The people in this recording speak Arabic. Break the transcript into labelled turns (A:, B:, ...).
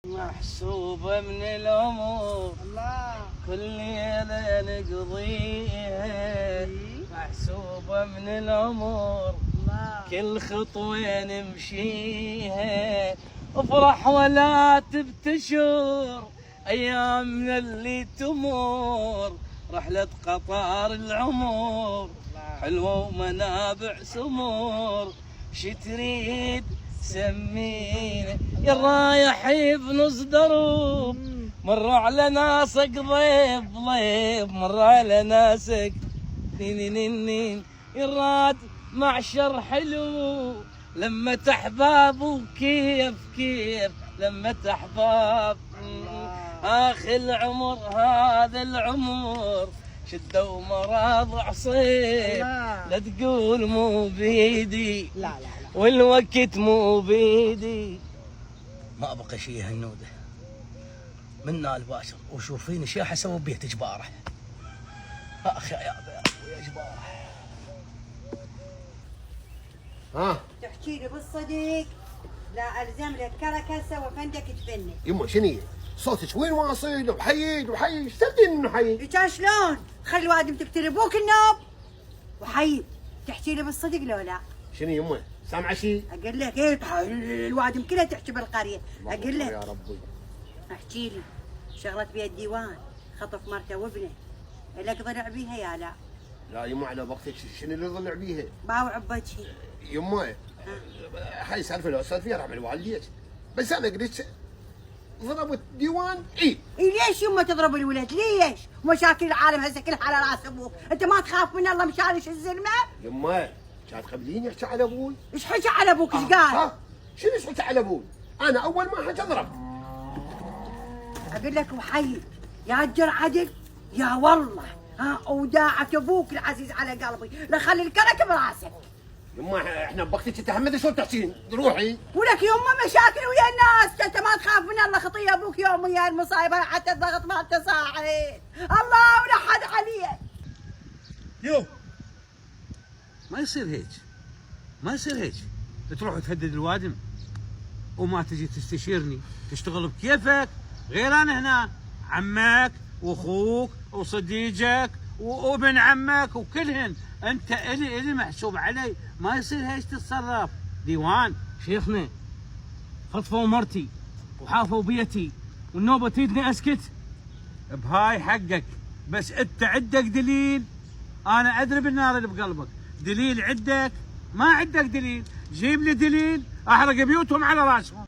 A: محسوبة من الأمور
B: الله
A: كل ليلة نقضيها، محسوبة من الأمور
B: الله
A: كل خطوة نمشيها، افرح ولا تبتشر أيامنا اللي تمر، رحلة قطار العمر حلوة ومنابع سمور، شي تريد سمينا يا رايح بنص دروب، مر على ناسك ضيف ضيف، مر على ناسك نين يراد معشر حلو لما احباب وكيف كيف لما احباب، اخي العمر هذا العمر شده ومراض عصيب، لا تقول مو بيدي
B: لا
A: والوقت مو بيدي، ما ابقى شيء هالنوده منا الباشر، وشوفيني شيء اسوي بيه جباره، اخ يا ابوي يا جباره.
C: ها
B: تحكي لي بالصدق لا الزم لك كركسه وفندك تفني.
C: يمه شنو صوتك وين واصل وحيد وحيد ايش تبدين انه حيد؟
B: كان شلون؟ خلي الوادم تكتري ابوك النوم وحيد. تحكي لي بالصدق لو لا؟
C: شنو يمه سامعه شيء؟
B: اقول لك ايه الوادم كلها تحكي بالقريه. اقول
C: يا
B: لك
C: ربي
B: احكي لي شغلت بيها الديوان خطف مرته وابنه، لك ضلع بيها يا لا؟
C: لا يمه على وقتك شنو اللي ضلع بيها؟
B: باوع بوجهي
C: يمه هاي سالفه لو صار فيها راح الوالديك، بس انا قلت ضربت ديوان اي
B: ليش يمه تضرب الولد؟ ليش؟ مشاكل العالم هسه كلها على راس ابوك، انت ما تخاف من الله مشان الزلمه؟
C: يمه كانت قبليني احكي على ابوي.
B: ايش حكى على ابوك؟ ايش قال؟
C: شنو ايش حكي على ابوي؟ انا اول ما حكي اضرب.
B: اقول لك وحي يا جر عدل يا والله وداعة ابوك العزيز على قلبي لخلي الكرك براسك.
C: يما احنا بوقتك تحمد شو تحكين روحي.
B: ولك يما مشاكل ويا الناس، انت ما تخاف من الله خطيه ابوك يوم ويا المصايب حتى الضغط ما انت صاحي الله ولا حد عليك.
D: يو ما يصير هيك، ما يصير هيك تروح تهدد الوادم وما تجي تستشيرني، تشتغل بكيفك غير انا هنا عمك واخوك وصديقك وابن عمك وكلهن، انت الي محسوب علي، ما يصير هيك تتصرف. ديوان
A: شيخنا خطفوا مرتي وحافوا بيتي والنوبه تريدني اسكت؟
D: بهاي حقك، بس انت عندك دليل؟ انا ادري بالنار اللي بقلبك، دليل عندك؟ ما عندك دليل، جيب لي دليل احرق بيوتهم على راسهم.